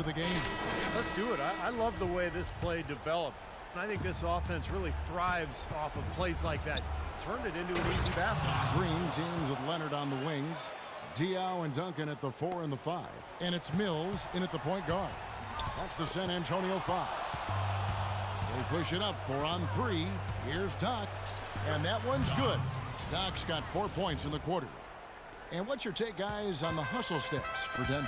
the game? Let's do it. I love the way this play developed. And I think this offense really thrives off of plays like that. Turned it into an easy basket. Green teams with Leonard on the wings. Diaw and Duncan at the 4 and the 5. And it's Mills in at the point guard. That's the San Antonio 5. They push it up 4 on 3. Here's Doc. And that one's good. Doc's got 4 points in the quarter. And what's your take, guys, on the hustle sticks for Denver?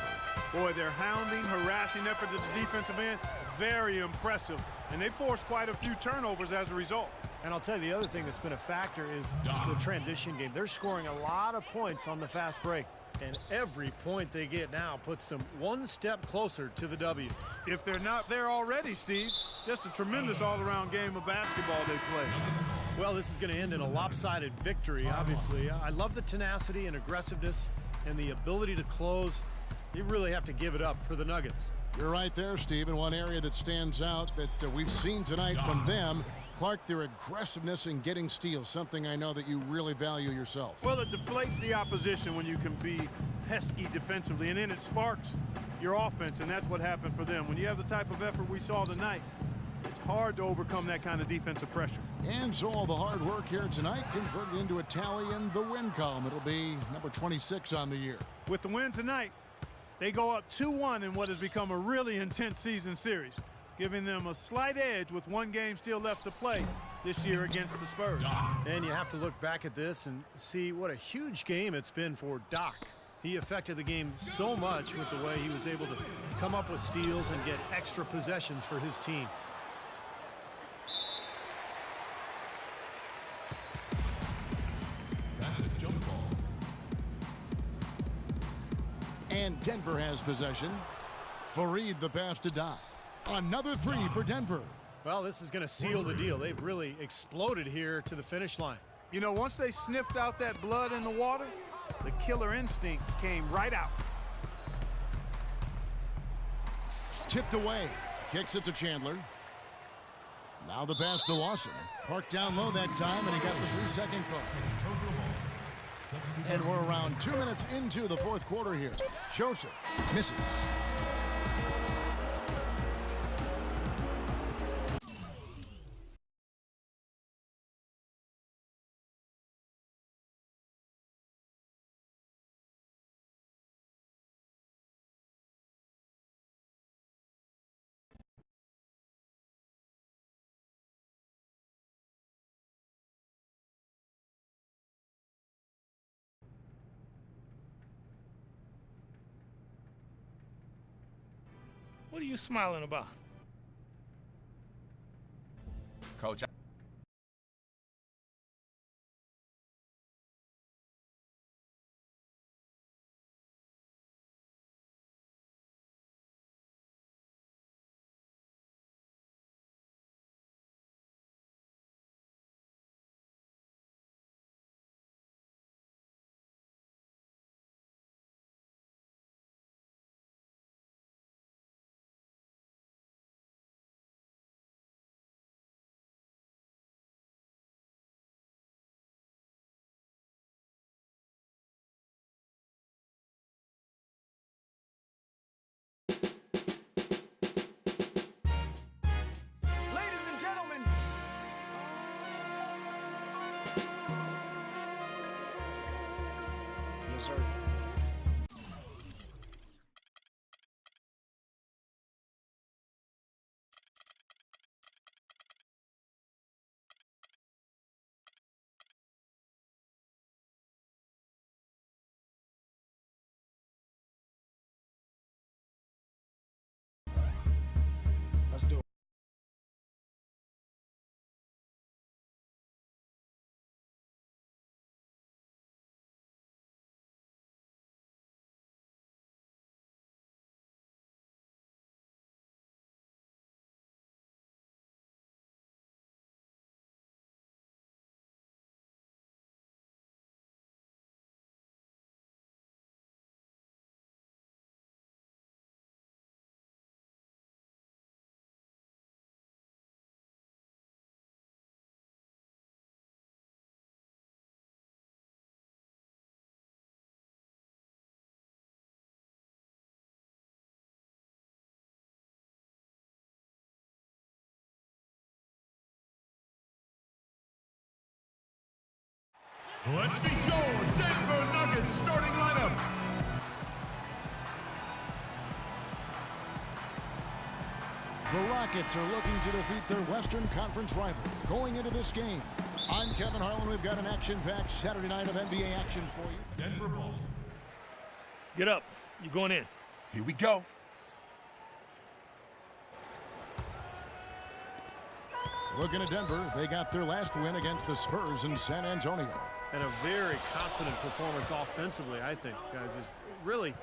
Boy, their hounding, harassing effort at the defensive end, very impressive. And they forced quite a few turnovers as a result. And I'll tell you, the other thing that's been a factor is the transition game. They're scoring a lot of points on the fast break. And every point they get now puts them one step closer to the W. If they're not there already, Steve, just a tremendous all-around game of basketball they play. Well, this is going to end in a lopsided victory, obviously. I love the tenacity and aggressiveness and the ability to close. You really have to give it up for the Nuggets. You're right there, Steve. And one area that stands out that we've seen tonight from them, Clark, their aggressiveness in getting steals, something I know that you really value yourself. Well, it deflates the opposition when you can be pesky defensively, and then it sparks your offense, and that's what happened for them. When you have the type of effort we saw tonight, it's hard to overcome that kind of defensive pressure. And so all the hard work here tonight converted into a tally in the win column. It'll be number 26 on the year. With the win tonight, they go up 2-1 in what has become a really intense season series, giving them a slight edge with one game still left to play this year against the Spurs. And you have to look back at this and see what a huge game it's been for Doc. He affected the game so much with the way he was able to come up with steals and get extra possessions for his team. That's a jump ball. And Denver has possession. Fareed the pass to Doc. Another 3 for Denver. Well, this is going to seal the deal. They've really exploded here to the finish line. You know, once they sniffed out that blood in the water, the killer instinct came right out. Tipped away. Kicks it to Chandler. Now the pass to Lawson. Parked down low that time, and he got the 3-second call. And we're around 2 minutes into the fourth quarter here. Joseph misses. What are you smiling about? Coach, Ladies and gentlemen. Yes, sir. Let's meet your Denver Nuggets starting lineup. The Rockets are looking to defeat their Western Conference rival going into this game. I'm Kevin Harlan. We've got an action-packed Saturday night of NBA action for you. Denver ball. Get up. You're going in. Here we go. Looking at Denver, they got their last win against the Spurs in San Antonio. And a very confident performance offensively, I think, guys, is really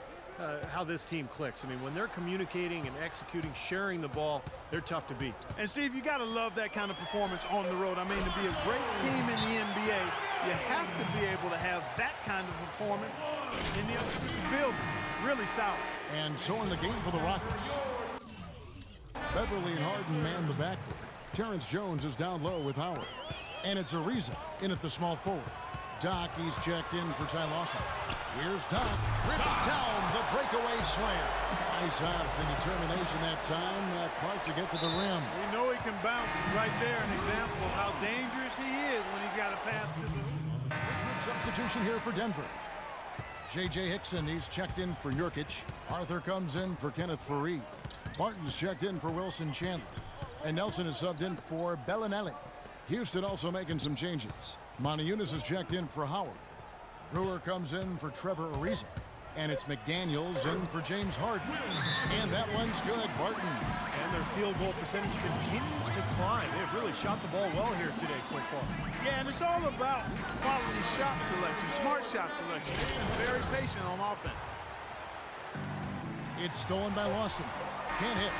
how this team clicks. I mean, when they're communicating and executing, sharing the ball, they're tough to beat. And, Steve, you got to love that kind of performance on the road. I mean, to be a great team in the NBA, you have to be able to have that kind of performance in the other building. Really solid. And so in the game for the Rockets, Beverly and Harden man the backcourt. Terrence Jones is down low with Howard. And it's Ariza in at the small forward. Doc, he's checked in for Ty Lawson. Here's Doc, rips down the breakaway slam. Nice house and determination that time. Clark to get to the rim. We know he can bounce. Right there, an example of how dangerous he is when he's got to pass to the hoop. Good substitution here for Denver. J.J. Hickson, he's checked in for Nurkic. Arthur comes in for Kenneth Faried. Barton's checked in for Wilson Chandler. And Nelson is subbed in for Bellinelli. Houston also making some changes. Moniunas is checked in for Howard. Brewer comes in for Trevor Ariza. And it's McDaniels in for James Harden. And that one's good, Barton. And their field goal percentage continues to climb. They've really shot the ball well here today so far. Yeah, and it's all about quality shot selection, smart shot selection. They've been very patient on offense. It's stolen by Lawson. Can't hit.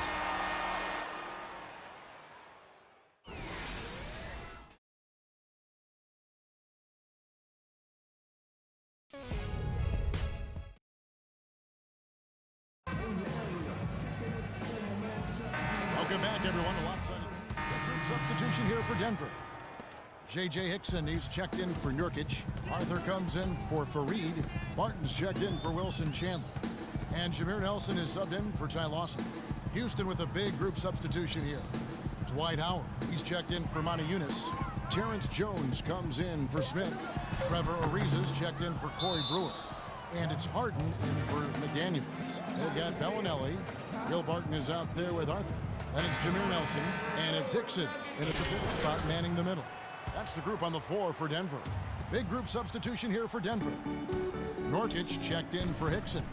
Welcome back, everyone, to Lopsided. Substitution here for Denver. J.J. Hickson, he's checked in for Nurkic. Arthur comes in for Faried. Barton's checked in for Wilson Chandler. And Jameer Nelson is subbed in for Ty Lawson. Houston with a big group substitution here. Dwight Howard, he's checked in for Moniunas. Terrence Jones comes in for Smith. Trevor Ariza's checked in for Corey Brewer. And it's Harden in for McDaniels. They've got Bellinelli. Will Barton is out there with Arthur. And it's Jameer Nelson. And it's Hickson in at the pivot spot manning the middle. That's the group on the floor for Denver. Big group substitution here for Denver. Nurkic checked in for Hickson.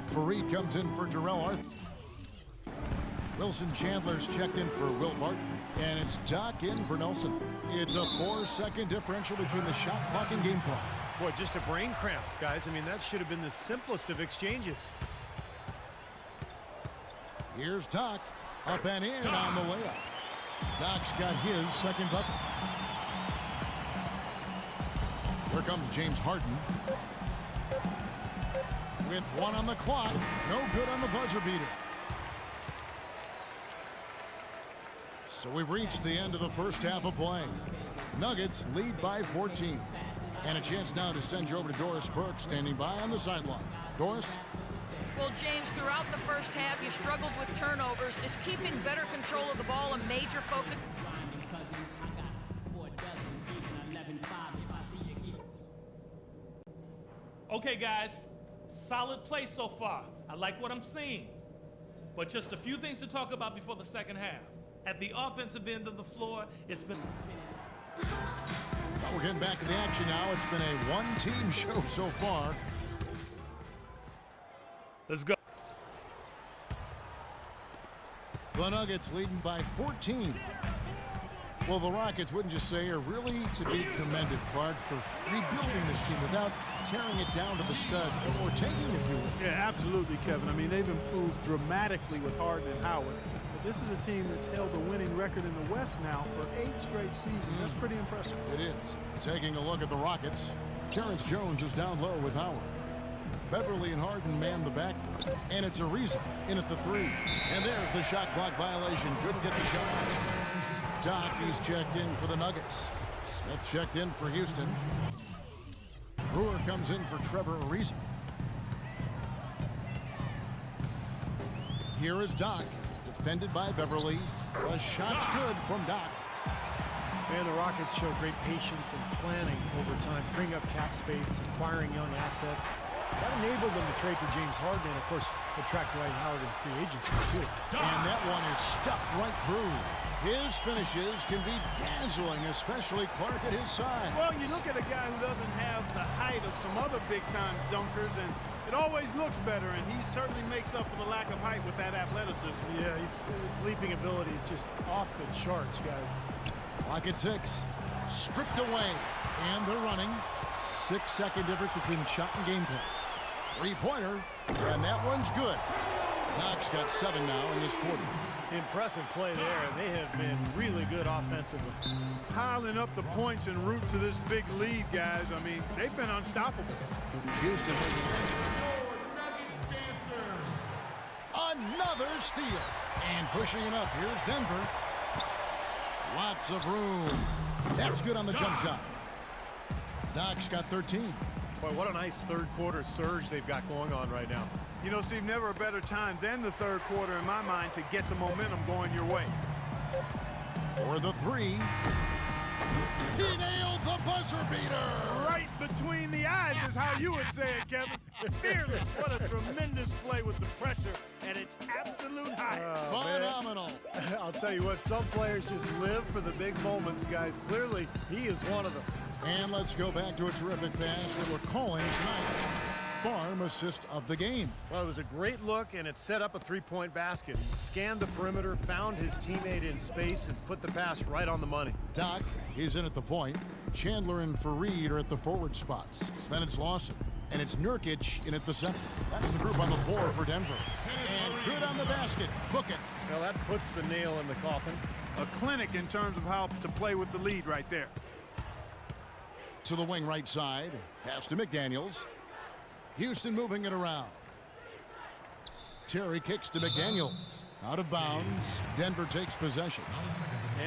Faried comes in for Jarrell Arthur. Wilson Chandler's checked in for Will Barton. And it's Doc in for Nelson. It's a 4-second differential between the shot clock and game clock. Boy, just a brain cramp, guys. I mean, that should have been the simplest of exchanges. Here's Doc. Up and in on the layup. Doc's got his second bucket. Here comes James Harden. With one on the clock. No good on the buzzer beater. So we've reached the end of the first half of play. Nuggets lead by 14. And a chance now to send you over to Doris Burke, standing by on the sideline. Doris? Well, James, throughout the first half, you struggled with turnovers. Is keeping better control of the ball a major focus? Okay, guys. Solid play so far. I like what I'm seeing. But just a few things to talk about before the second half. At the offensive end of the floor, it's been... Well, we're getting back to the action now. It's been a one-team show so far. Let's go. The Nuggets leading by 14. Well, the Rockets, wouldn't you say, are really to be commended, Clark, for rebuilding this team without tearing it down to the studs, or taking, if you will. Yeah, absolutely, Kevin. I mean, they've improved dramatically with Harden and Howard. But this is a team that's held a winning record in the West now for 8 straight seasons. That's pretty impressive. It is. Taking a look at the Rockets, Terrence Jones is down low with Howard. Beverly and Harden man the backcourt. And it's Ariza in at the 3. And there's the shot clock violation. Couldn't get the shot. Doc, he's checked in for the Nuggets. Smith checked in for Houston. Brewer comes in for Trevor Ariza. Here is Doc, defended by Beverly. The shot's good from Doc. And the Rockets show great patience and planning over time, freeing up cap space, acquiring young assets. That enabled them to trade for James Harden and, of course, attract Dwight Howard in free agency, too. And that one is stuffed right through. His finishes can be dazzling, especially Clark at his side. Well, you look at a guy who doesn't have the height of some other big-time dunkers, and it always looks better, and he certainly makes up for the lack of height with that athleticism. Yeah, his leaping ability is just off the charts, guys. Clock at 6. Stripped away. And they're running. 6-second difference between shot and game clock. Three-pointer. And that one's good. Doc's got 7 now in this quarter. Impressive play there. They have been really good offensively. Piling up the points en route to this big lead, guys. I mean, they've been unstoppable. Houston. Another steal. And pushing it up. Here's Denver. Lots of room. That's good on the jump shot. Doc's got 13. Boy, what a nice third-quarter surge they've got going on right now. You know, Steve, never a better time than the third quarter in my mind to get the momentum going your way. For the 3. He nailed the buzzer beater. Right between the eyes is how you would say it, Kevin. Fearless. What a tremendous play with the pressure at its absolute height. Phenomenal. I'll tell you what, some players just live for the big moments, guys. Clearly, he is one of them. And let's go back to a terrific pass that we're calling tonight. Farm assist of the game. Well, it was a great look, and it set up a three-point basket. He scanned the perimeter, found his teammate in space, and put the pass right on the money. Doc is in at the point. Chandler and Fareed are at the forward spots. Then it's Lawson. And it's Nurkic in at the center. That's the group on the floor for Denver. And good on the basket. Book it. Well, that puts the nail in the coffin. A clinic in terms of how to play with the lead right there. To the wing right side. Pass to McDaniels. Houston moving it around. Terry kicks to McDaniels. Out of bounds. Denver takes possession.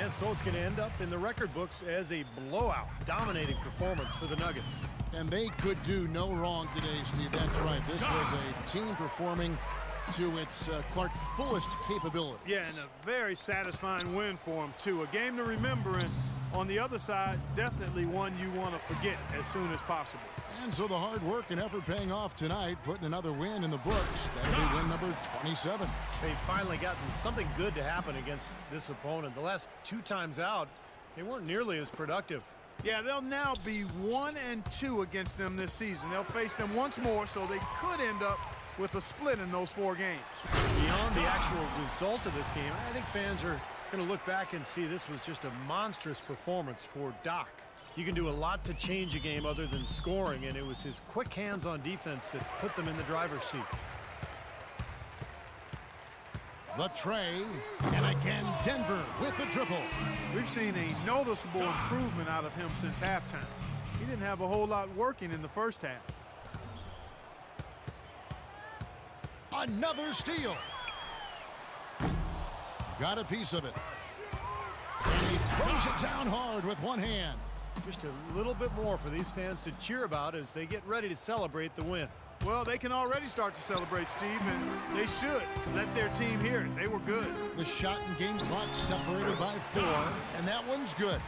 And so it's going to end up in the record books as a blowout, dominating performance for the Nuggets. And they could do no wrong today, Steve. That's right. This was a team performing to its Clark fullest capability. Yeah, and a very satisfying win for them, too. A game to remember, and on the other side, definitely one you want to forget as soon as possible. And so the hard work and effort paying off tonight, putting another win in the books. That'll be win number 27. They've finally gotten something good to happen against this opponent. The last 2 times out, they weren't nearly as productive. Yeah, they'll now be 1-2 against them this season. They'll face them once more, so they could end up with a split in those 4 games. Beyond the actual result of this game, I think fans are going to look back and see this was just a monstrous performance for Doc. You can do a lot to change a game other than scoring, and it was his quick hands on defense that put them in the driver's seat. The tray, and again Denver with the triple. We've seen a noticeable improvement out of him since halftime. He didn't have a whole lot working in the first half. Another steal. Got a piece of it. And he throws it down hard with one hand. Just a little bit more for these fans to cheer about as they get ready to celebrate the win. Well, they can already start to celebrate, Steve, and they should. Let their team hear it. They were good. The shot and game clock separated by 4, and that one's good.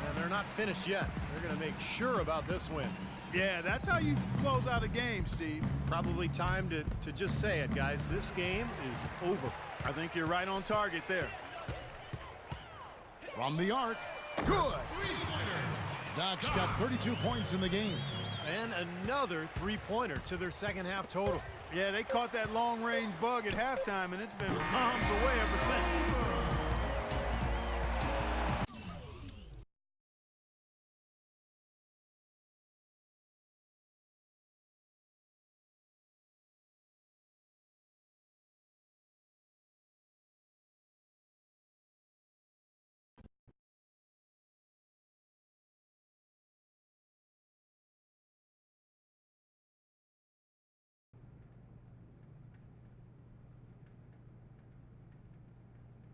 And they're not finished yet. They're going to make sure about this win. Yeah, that's how you close out a game, Steve. Probably time to just say it, guys. This game is over. I think you're right on target there. From the arc. Good. Doc's got 32 points in the game. And another three-pointer to their second half total. Yeah, they caught that long-range bug at halftime, and it's been bombs away ever since.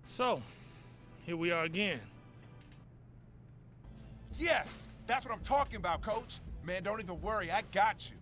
So, here we are again. Yes, that's what I'm talking about, Coach. Man, don't even worry, I got you.